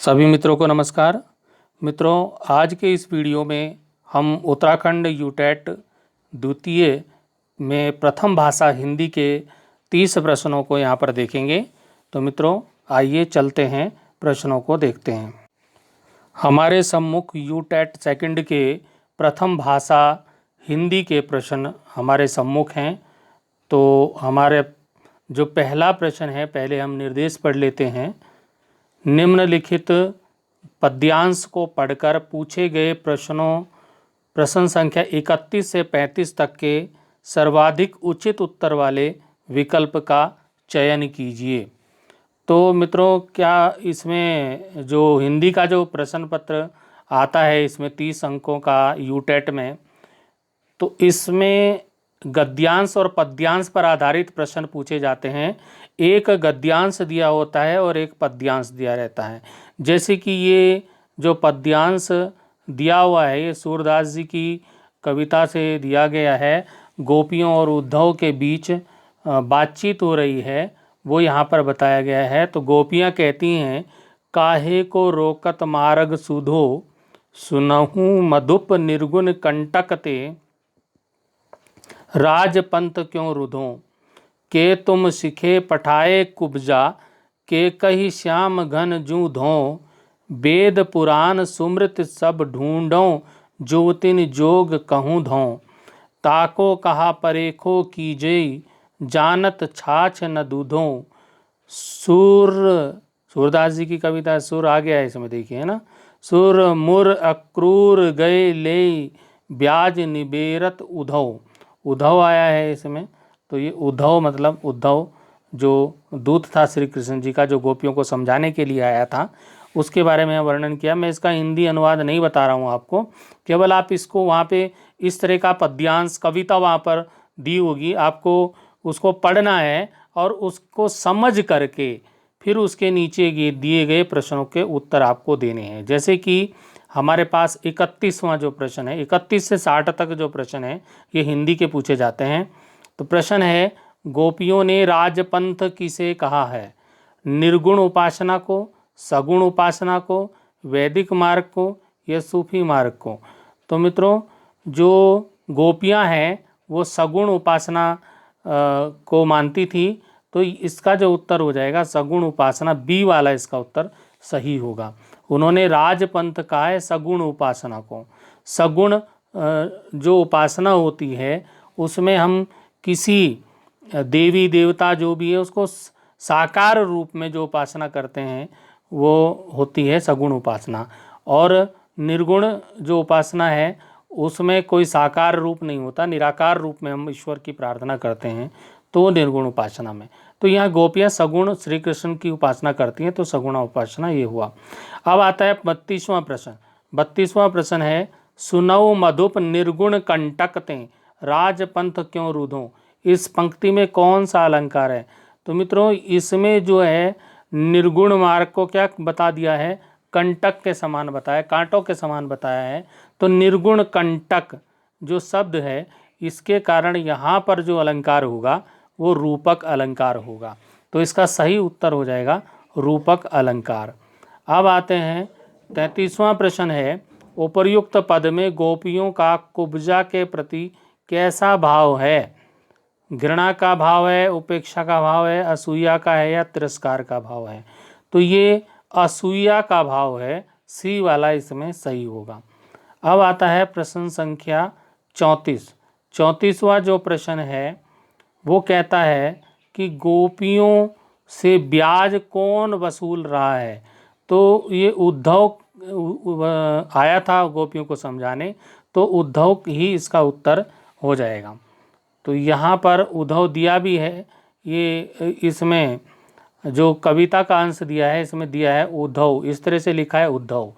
सभी मित्रों को नमस्कार। मित्रों, आज के इस वीडियो में हम उत्तराखंड यूटेट द्वितीय में प्रथम भाषा हिंदी के 30 प्रश्नों को यहाँ पर देखेंगे। तो मित्रों, आइए चलते हैं, प्रश्नों को देखते हैं। हमारे सम्मुख यूटेट सेकंड के प्रथम भाषा हिंदी के प्रश्न हमारे सम्मुख हैं। तो हमारे जो पहला प्रश्न है, पहले हम निर्देश पढ़ लेते हैं। निम्नलिखित पद्यांश को पढ़कर पूछे गए प्रश्न संख्या 31 से 35 तक के सर्वाधिक उचित उत्तर वाले विकल्प का चयन कीजिए। तो मित्रों, क्या इसमें जो हिंदी का जो प्रश्न पत्र आता है, इसमें 30 अंकों का यूटेट में, तो इसमें गद्यांश और पद्यांश पर आधारित प्रश्न पूछे जाते हैं। एक गद्यांश दिया होता है और एक पद्यांश दिया रहता है। जैसे कि ये जो पद्यांश दिया हुआ है, ये सूरदास जी की कविता से दिया गया है। गोपियों और उद्धव के बीच बातचीत हो रही है, वो यहाँ पर बताया गया है। तो गोपियाँ कहती हैं, काहे को रोकत मार्ग सुधो, सुनहु मधुप निर्गुण कंटकते, राजपंथ क्यों रुधो, के तुम सिखे पठाए कुब्जा, के कही श्याम घन जू धो, वेद पुराण सुमृत सब ढूंढो, जोतिन जोग कहूँ धो, ताको कहा परेखो कीजे, जानत छाछ न दूधो। सूरदास जी की कविता, सुर आ गया है इसमें, देखिए, है ना। सुर मुर अक्रूर गए ले, ब्याज निबेरत उधव। उद्धव आया है इसमें। तो ये उद्धव मतलब उद्धव जो दूत था श्री कृष्ण जी का, जो गोपियों को समझाने के लिए आया था, उसके बारे में वर्णन किया। मैं इसका हिंदी अनुवाद नहीं बता रहा हूँ आपको, केवल आप इसको वहाँ पे इस तरह का पद्यांश कविता वहाँ पर दी होगी, आपको उसको पढ़ना है और उसको समझ करके फिर उसके नीचे दिए गए प्रश्नों के उत्तर आपको देने हैं। जैसे कि हमारे पास 31वां जो प्रश्न है, 31 से 60 तक जो प्रश्न है, ये हिंदी के पूछे जाते हैं। तो प्रश्न है, गोपियों ने राजपंथ किसे कहा है? निर्गुण उपासना को, सगुण उपासना को, वैदिक मार्ग को या सूफी मार्ग को? तो मित्रों, जो गोपियां हैं वो सगुण उपासना को मानती थी। तो इसका जो उत्तर हो जाएगा सगुण उपासना, बी वाला इसका उत्तर सही होगा। उन्होंने राजपंथ कहा है सगुण उपासना को। सगुण जो उपासना होती है, उसमें हम किसी देवी देवता जो भी है उसको साकार रूप में जो उपासना करते हैं, वो होती है सगुण उपासना। और निर्गुण जो उपासना है, उसमें कोई साकार रूप नहीं होता, निराकार रूप में हम ईश्वर की प्रार्थना करते हैं, तो निर्गुण उपासना में। तो यहाँ गोपियाँ सगुण श्री कृष्ण की उपासना करती हैं, तो सगुण उपासना ये हुआ। अब आता है 32वां प्रश्न। 32वां प्रश्न है, सुनौ मधुप निर्गुण कंटकते, राजपंथ क्यों रुधो। इस पंक्ति में कौन सा अलंकार है? तो मित्रों, इसमें जो है निर्गुण मार्ग को क्या बता दिया है? कंटक के समान बताया, कांटों के समान बताया है। तो निर्गुण कंटक जो शब्द है, इसके कारण यहाँ पर जो अलंकार होगा वो रूपक अलंकार होगा। तो इसका सही उत्तर हो जाएगा रूपक अलंकार। अब आते हैं 33वां प्रश्न है, उपर्युक्त पद में गोपियों का कुब्जा के प्रति कैसा भाव है? घृणा का भाव है, उपेक्षा का भाव है, असूया का है या तिरस्कार का भाव है? तो ये असूया का भाव है, सी वाला इसमें सही होगा। अब आता है प्रश्न संख्या 34। 34वां जो प्रश्न है वो कहता है कि गोपियों से ब्याज कौन वसूल रहा है? तो ये उद्धव आया था गोपियों को समझाने, तो उद्धव ही इसका उत्तर हो जाएगा। तो यहाँ पर उद्धव दिया भी है, ये इसमें जो कविता का अंश दिया है, इसमें दिया है उद्धव, इस तरह से लिखा है उद्धव,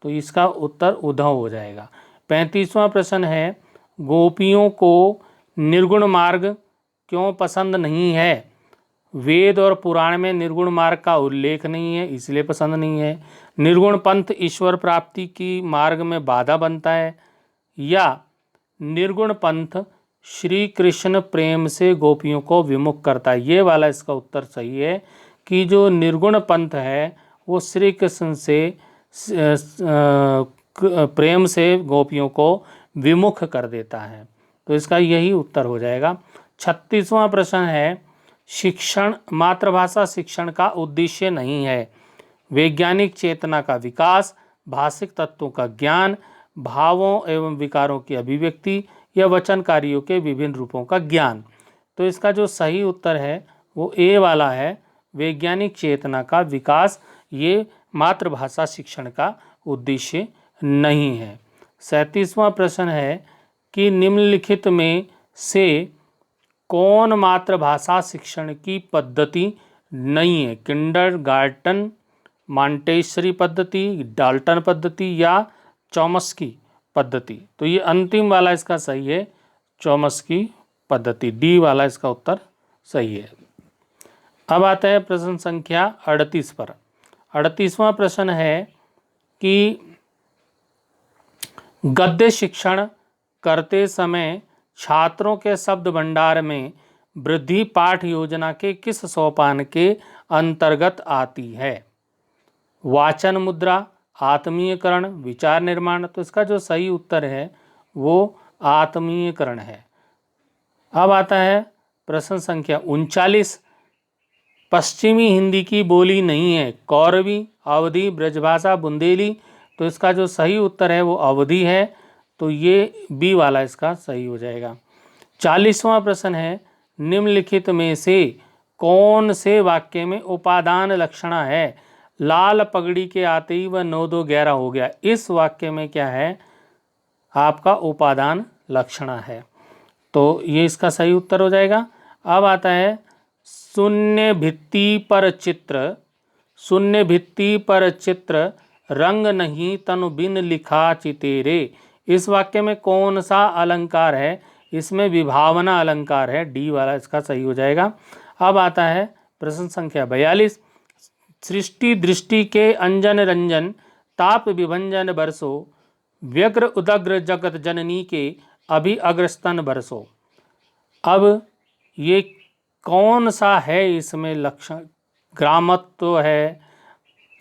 तो इसका उत्तर उद्धव हो जाएगा। 35वां प्रश्न है, गोपियों को निर्गुण मार्ग क्यों पसंद नहीं है? वेद और पुराण में निर्गुण मार्ग का उल्लेख नहीं है, इसलिए पसंद नहीं है। निर्गुण पंथ ईश्वर प्राप्ति की मार्ग में बाधा बनता है, या निर्गुण पंथ श्री कृष्ण प्रेम से गोपियों को विमुख करता है? ये वाला इसका उत्तर सही है कि जो निर्गुण पंथ है वो श्री कृष्ण से प्रेम से गोपियों को विमुख कर देता है। तो इसका यही उत्तर हो जाएगा। 36वां प्रश्न है, शिक्षण मातृभाषा शिक्षण का उद्देश्य नहीं है। वैज्ञानिक चेतना का विकास, भाषिक तत्वों का ज्ञान, भावों एवं विकारों की अभिव्यक्ति या वचन कार्यों के विभिन्न रूपों का ज्ञान। तो इसका जो सही उत्तर है वो ए वाला है, वैज्ञानिक चेतना का विकास। ये मातृभाषा शिक्षण का उद्देश्य नहीं है। 37वां प्रश्न है कि निम्नलिखित में से कौन मातृभाषा शिक्षण की पद्धति नहीं है? किंडरगार्टन, मॉन्टेसरी पद्धति, डाल्टन पद्धति या चॉम्स्की पद्धति। तो ये अंतिम वाला इसका सही है, चॉम्स्की पद्धति। डी वाला इसका उत्तर सही है। अब आता है प्रश्न संख्या 38 पर। 38वां प्रश्न है कि गद्य शिक्षण करते समय छात्रों के शब्द भंडार में वृद्धि पाठ योजना के किस सोपान के अंतर्गत आती है? वाचन मुद्रा, आत्मीयकरण, विचार निर्माण। तो इसका जो सही उत्तर है वो आत्मीयकरण है। अब आता है प्रश्न संख्या 39। पश्चिमी हिंदी की बोली नहीं है, कौरवी, अवधी, ब्रजभाषा, बुंदेली। तो इसका जो सही उत्तर है वो अवधी है। तो ये बी वाला इसका सही हो जाएगा। 40वां प्रश्न है, निम्नलिखित में से कौन से वाक्य में उपादान लक्षणा है? लाल पगड़ी के आते ही वह 9-2-11 हो गया। इस वाक्य में क्या है? आपका उपादान लक्षणा है। तो ये इसका सही उत्तर हो जाएगा। अब आता है शून्य भित्ति पर चित्र, शून्य भित्ति पर चित्र रंग नहीं तनु बिन लिखा चितेरे। इस वाक्य में कौन सा अलंकार है? इसमें विभावना अलंकार है। डी वाला इसका सही हो जाएगा। अब आता है प्रश्न संख्या 42। सृष्टि दृष्टि के अंजन रंजन ताप विभंजन बरसो, व्यग्र उदग्र जगत जननी के अभि अग्रस्तन बरसो। अब ये कौन सा है? इसमें लक्षण ग्रामत्व है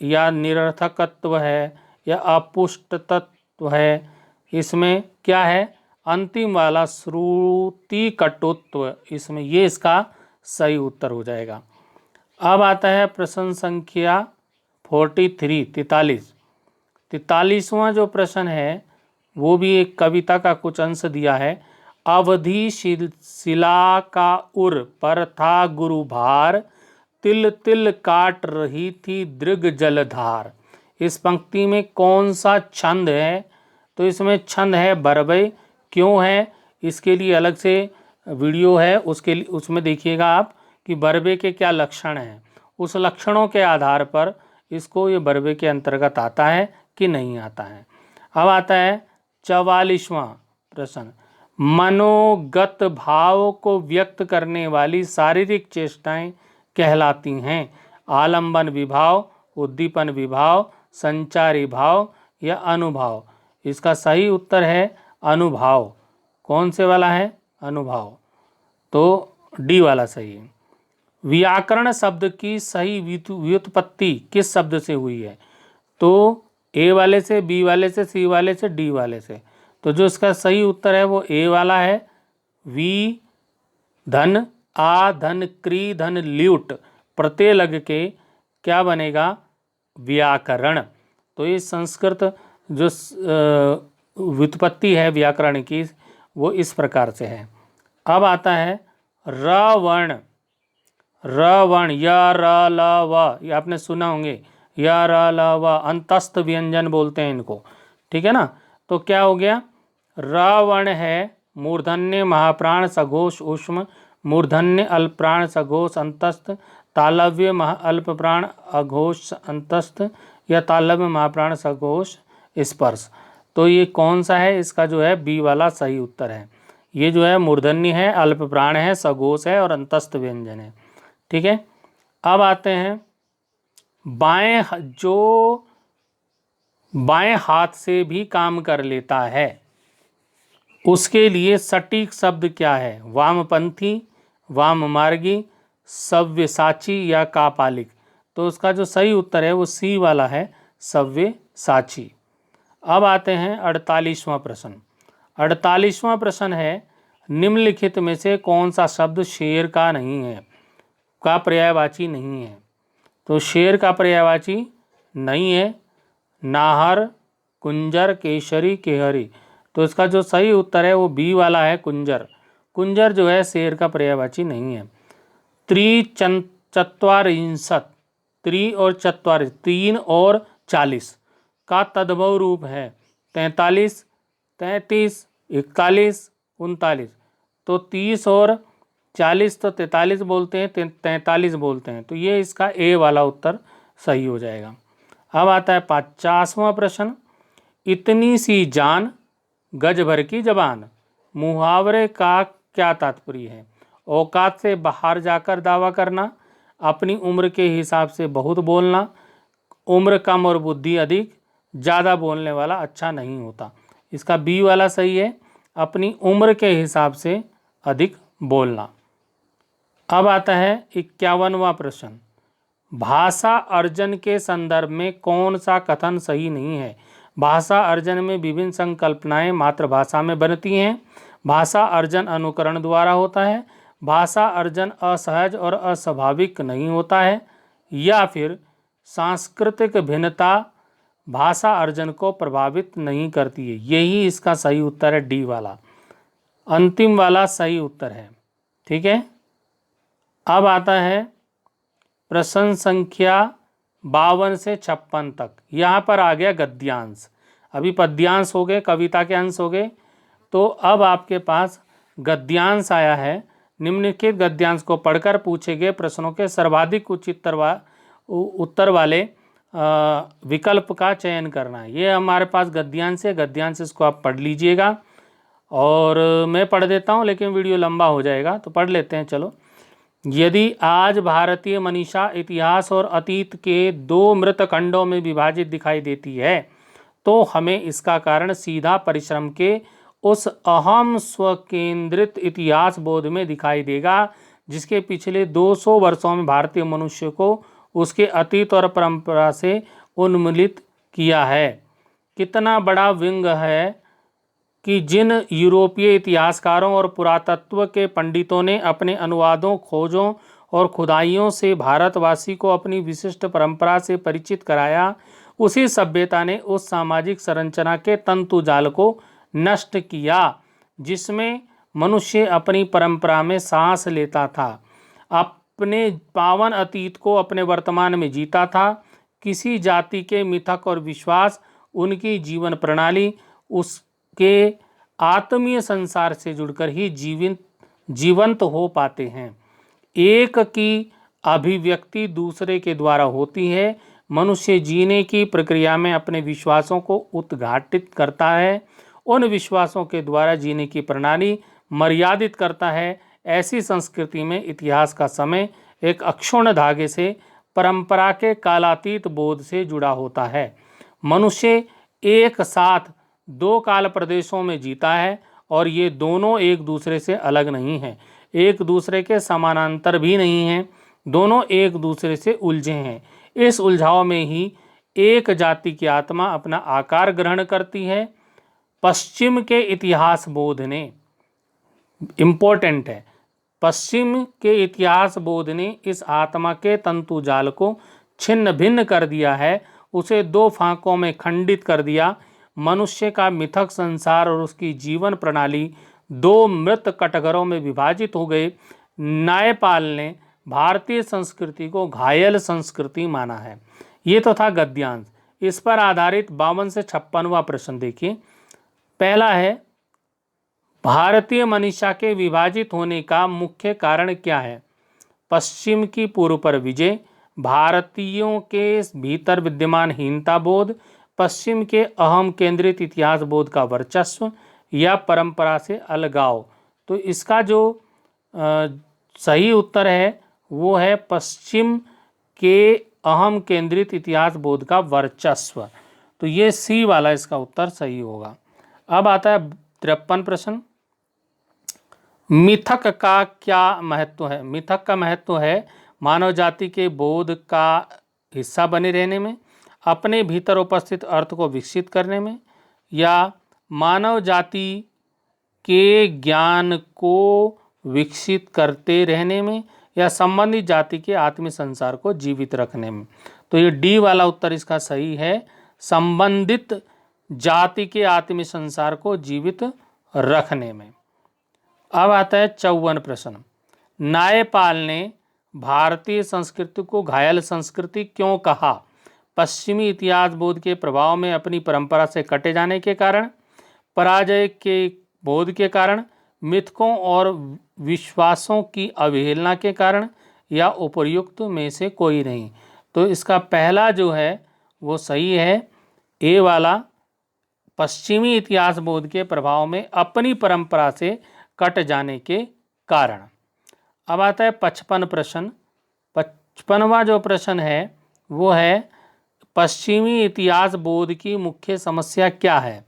या निरर्थकत्व है या अपुष्ट तत्व है? इसमें क्या है? अंतिम वाला श्रुति कटुत्व। इसमें ये इसका सही उत्तर हो जाएगा। अब आता है प्रश्न संख्या 43। 43वां जो प्रश्न है वो भी एक कविता का कुछ अंश दिया है। अवधि शिला का उर पर था गुरु भार, तिल तिल काट रही थी दृग जलधार। इस पंक्ति में कौन सा छंद है? तो इसमें छंद है बरबई। क्यों है? इसके लिए अलग से वीडियो है, उसके लिए उसमें देखिएगा आप कि बरबे के क्या लक्षण हैं। उस लक्षणों के आधार पर इसको ये बरबे के अंतर्गत आता है कि नहीं आता है। अब आता है 44वां प्रश्न। मनोगत भाव को व्यक्त करने वाली शारीरिक चेष्टाएं कहलाती हैं? आलंबन विभाव, उद्दीपन विभाव, संचारी भाव या अनुभाव। इसका सही उत्तर है अनुभाव। कौन से वाला है? अनुभाव। तो डी वाला सही है। व्याकरण शब्द की सही व्युत्पत्ति किस शब्द से हुई है? तो ए वाले से, बी वाले से, सी वाले से, डी वाले से। तो जो इसका सही उत्तर है वो ए वाला है। वी धन आ धन क्री धन ल्यूट प्रत्यय लग के क्या बनेगा? व्याकरण। तो ये संस्कृत जो व्युत्पत्ति है व्याकरण की वो इस प्रकार से है। अब आता है रवर्ण। रवर्ण या र ल व, ये आपने सुना होंगे, या र ल व अंतस्थ व्यंजन बोलते हैं इनको, ठीक है ना। तो क्या हो गया? रवर्ण है मूर्धन्य महाप्राण सघोष ऊष्म, मूर्धन्य अल्पप्राण सघोष अंतस्थ, तालव्य अल्पप्राण अघोष अंतस्थ या तालव्य महाप्राण सघोष स्पर्श। तो ये कौन सा है? इसका जो है बी वाला सही उत्तर है। ये जो है मूर्धन्य है, अल्पप्राण है, सघोष है और अंतस्थ व्यंजन है, ठीक है। अब आते हैं बाएं, जो बाएं हाथ से भी काम कर लेता है उसके लिए सटीक शब्द क्या है? वामपंथी, वाम मार्गी, सव्यसाची या कापालिक। तो उसका जो सही उत्तर है वो सी वाला है, सव्यसाची। अब आते हैं 48वां प्रश्न। 48वां प्रश्न है, निम्नलिखित में से कौन सा शब्द शेर का नहीं है, का पर्यायवाची नहीं है। तो शेर का पर्यायवाची नहीं है नाहर, कुंजर, केसरी, केहरी। तो इसका जो सही उत्तर है वो बी वाला है, कुंजर। कुंजर जो है शेर का पर्यायवाची नहीं है। चत्वारिंशत्, त्रि और चत्वार 3 और 40 का तद्भव रूप है 43, 33, 41, 39। तो 30 और 40 तो 43 बोलते हैं, 43 बोलते हैं, तो ये इसका ए वाला उत्तर सही हो जाएगा। अब आता है 50वां प्रश्न। इतनी सी जान गज भर की जबान, मुहावरे का क्या तात्पर्य है। औकात से बाहर जाकर दावा करना, अपनी उम्र के हिसाब से बहुत बोलना, उम्र कम और बुद्धि अधिक, ज़्यादा बोलने वाला अच्छा नहीं होता। इसका बी वाला सही है, अपनी उम्र के हिसाब से अधिक बोलना। अब आता है 51वां प्रश्न। भाषा अर्जन के संदर्भ में कौन सा कथन सही नहीं है। भाषा अर्जन में विभिन्न संकल्पनाएं मातृभाषा में बनती हैं। भाषा अर्जन अनुकरण द्वारा होता है। भाषा अर्जन असहज और अस्वाभाविक नहीं होता है, या फिर सांस्कृतिक भिन्नता भाषा अर्जन को प्रभावित नहीं करती है। यही इसका सही उत्तर है, डी वाला, अंतिम वाला सही उत्तर है। ठीक है। अब आता है प्रश्न संख्या 52 से 56 तक। यहाँ पर आ गया गद्यांश। अभी पद्यांश हो गए, कविता के अंश हो गए, तो अब आपके पास गद्यांश आया है। निम्नलिखित गद्यांश को पढ़कर पूछे गए प्रश्नों के सर्वाधिक उचित उत्तर वाले विकल्प का चयन करना है। ये हमारे पास गद्यांश है, गद्यांश इसको आप पढ़ लीजिएगा, और मैं पढ़ देता हूँ लेकिन वीडियो लंबा हो जाएगा तो पढ़ लेते हैं। चलो। यदि आज भारतीय मनीषा इतिहास और अतीत के 2 मृत खंडों में विभाजित दिखाई देती है, तो हमें इसका कारण सीधा परिश्रम के उस अहम स्वकेंद्रित इतिहास बोध में दिखाई देगा जिसके पिछले 200 वर्षों में भारतीय मनुष्य को उसके अतीत और परंपरा से उन्मूलित किया है। कितना बड़ा व्यंग है कि जिन यूरोपीय इतिहासकारों और पुरातत्व के पंडितों ने अपने अनुवादों, खोजों और खुदाइयों से भारतवासी को अपनी विशिष्ट परंपरा से परिचित कराया, उसी सभ्यता ने उस सामाजिक संरचना के तंतुजाल को नष्ट किया जिसमें मनुष्य अपनी परंपरा में सांस लेता था, अपने पावन अतीत को अपने वर्तमान में जीता था। किसी जाति के मिथक और विश्वास उनकी जीवन प्रणाली उसके आत्मीय संसार से जुड़कर ही जीवंत हो पाते हैं। एक की अभिव्यक्ति दूसरे के द्वारा होती है। मनुष्य जीने की प्रक्रिया में अपने विश्वासों को उद्घाटित करता है, उन विश्वासों के द्वारा जीने की प्रणाली मर्यादित करता है। ऐसी संस्कृति में इतिहास का समय एक अक्षुण्ण धागे से परंपरा के कालातीत बोध से जुड़ा होता है। मनुष्य एक साथ 2 काल प्रदेशों में जीता है और ये दोनों एक दूसरे से अलग नहीं हैं, एक दूसरे के समानांतर भी नहीं हैं, दोनों एक दूसरे से उलझे हैं। इस उलझाव में ही एक जाति की आत्मा अपना आकार ग्रहण करती है। पश्चिम के इतिहास बोध ने, इम्पोर्टेंट है, पश्चिम के इतिहास बोध ने इस आत्मा के तंतुजाल को छिन्न भिन्न कर दिया है, उसे 2 फांकों में खंडित कर दिया। मनुष्य का मिथक संसार और उसकी जीवन प्रणाली 2 मृत कटघरों में विभाजित हो गए। न्यायपाल ने भारतीय संस्कृति को घायल संस्कृति माना है। ये तो था गद्यांश। इस पर आधारित 52 से 56वां प्रश्न देखिए। पहला है, भारतीय मनीषा के विभाजित होने का मुख्य कारण क्या है। पश्चिम की पूर्व पर विजय, भारतीयों के भीतर विद्यमान हीनता बोध, पश्चिम के अहम केंद्रित इतिहास बोध का वर्चस्व, या परंपरा से अलगाव। तो इसका जो सही उत्तर है वो है पश्चिम के अहम केंद्रित इतिहास बोध का वर्चस्व। तो ये सी वाला इसका उत्तर सही होगा। अब आता है 53 प्रश्न। मिथक का क्या महत्व है। मिथक का महत्व है मानव जाति के बोध का हिस्सा बने रहने में, अपने भीतर उपस्थित अर्थ को विकसित करने में, या मानव जाति के ज्ञान को विकसित करते रहने में, या संबंधित जाति के आत्मीय संसार को जीवित रखने में। तो ये डी वाला उत्तर इसका सही है, संबंधित जाति के आत्मीय संसार को जीवित रखने में। अब आता है 54 प्रश्न। नायपाल ने भारतीय संस्कृति को घायल संस्कृति क्यों कहा? पश्चिमी इतिहास बोध के प्रभाव में अपनी परंपरा से कटे जाने के कारण, पराजय के बोध के कारण, मिथकों और विश्वासों की अवहेलना के कारण, या उपर्युक्त में से कोई नहीं। तो इसका पहला जो है वो सही है, ए वाला, पश्चिमी इतिहास बोध के प्रभाव में अपनी परंपरा से कट जाने के कारण। अब आता है 55 प्रश्न। 55वां जो प्रश्न है वो है, पश्चिमी इतिहास बोध की मुख्य समस्या क्या है?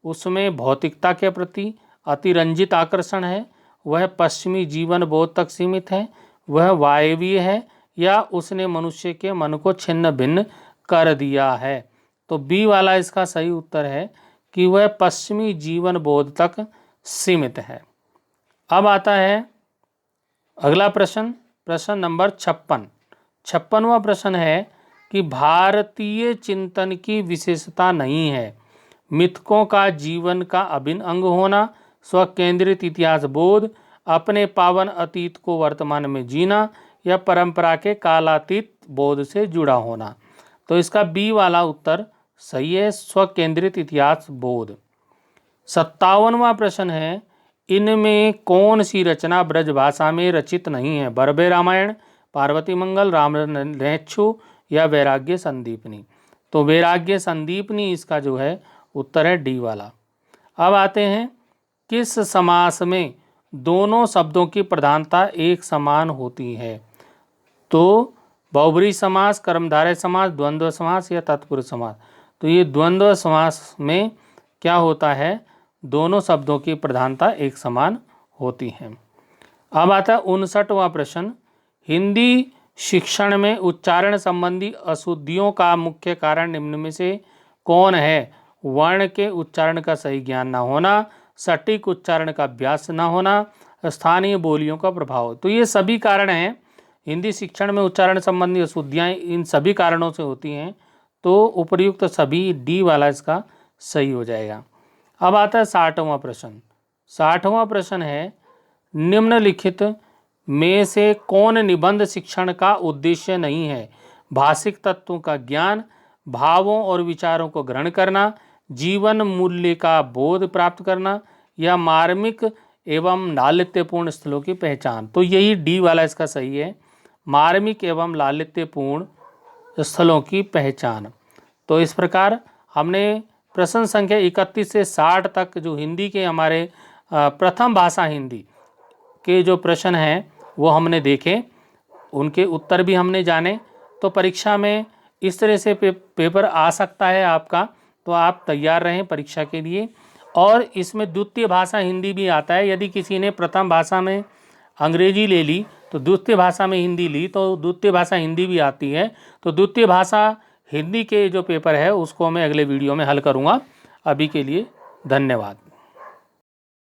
उसमें भौतिकता के प्रति अतिरंजित आकर्षण है, वह पश्चिमी जीवन बोध तक सीमित है, वह वायवीय है, या उसने मनुष्य के मन को छिन्न भिन्न कर दिया है? तो बी वाला इसका सही उत्तर है कि वह पश्चिमी जीवन बोध तक सीमित है। अब आता है अगला प्रश्न, प्रश्न नंबर 56। 56वां प्रश्न है कि भारतीय चिंतन की विशेषता नहीं है मिथकों का जीवन का अभिन्न अंग होना, स्वकेंद्रित इतिहास बोध, अपने पावन अतीत को वर्तमान में जीना, या परंपरा के कालातीत बोध से जुड़ा होना। तो इसका बी वाला उत्तर सही है, स्वकेंद्रित इतिहास बोध। 57वां प्रश्न है, इनमें कौन सी रचना ब्रजभाषा में रचित नहीं है? बरबे रामायण, पार्वती मंगल, रामरक्षु, या वैराग्य संदीपनी। तो वैराग्य संदीपनी इसका जो है उत्तर है, डी वाला। अब आते हैं, किस समास में दोनों शब्दों की प्रधानता एक समान होती है? तो बहुब्रीहि समास, कर्मधारय समास, द्वंद्व समास, या तत्पुरुष समास। तो ये द्वंद्व समास में क्या होता है, दोनों शब्दों की प्रधानता एक समान होती है। अब आता है 59वां प्रश्न। हिंदी शिक्षण में उच्चारण संबंधी अशुद्धियों का मुख्य कारण निम्न में से कौन है? वर्ण के उच्चारण का सही ज्ञान न होना, सटीक उच्चारण का अभ्यास न होना, स्थानीय बोलियों का प्रभाव। तो ये सभी कारण हैं, हिंदी शिक्षण में उच्चारण संबंधी अशुद्धियाँ इन सभी कारणों से होती हैं। तो उपर्युक्त सभी, डी वाला इसका सही हो जाएगा। अब आता है 60वां प्रश्न। 60वां प्रश्न है, निम्नलिखित में से कौन निबंध शिक्षण का उद्देश्य नहीं है? भाषिक तत्वों का ज्ञान, भावों और विचारों को ग्रहण करना, जीवन मूल्य का बोध प्राप्त करना, या मार्मिक एवं लालित्यपूर्ण स्थलों की पहचान। तो यही डी वाला इसका सही है, मार्मिक एवं लालित्यपूर्ण स्थलों की पहचान। तो इस प्रकार हमने प्रश्न संख्या 31 से 60 तक जो हिंदी के हमारे प्रथम भाषा हिंदी के जो प्रश्न हैं वो हमने देखे, उनके उत्तर भी हमने जाने। तो परीक्षा में इस तरह से पेपर आ सकता है आपका, तो आप तैयार रहें परीक्षा के लिए। और इसमें द्वितीय भाषा हिंदी भी आता है। यदि किसी ने प्रथम भाषा में अंग्रेजी ले ली तो द्वितीय भाषा में हिंदी ली, तो द्वितीय भाषा हिंदी भी आती है। तो द्वितीय भाषा हिंदी के जो पेपर है उसको मैं अगले वीडियो में हल करूँगा। अभी के लिए धन्यवाद।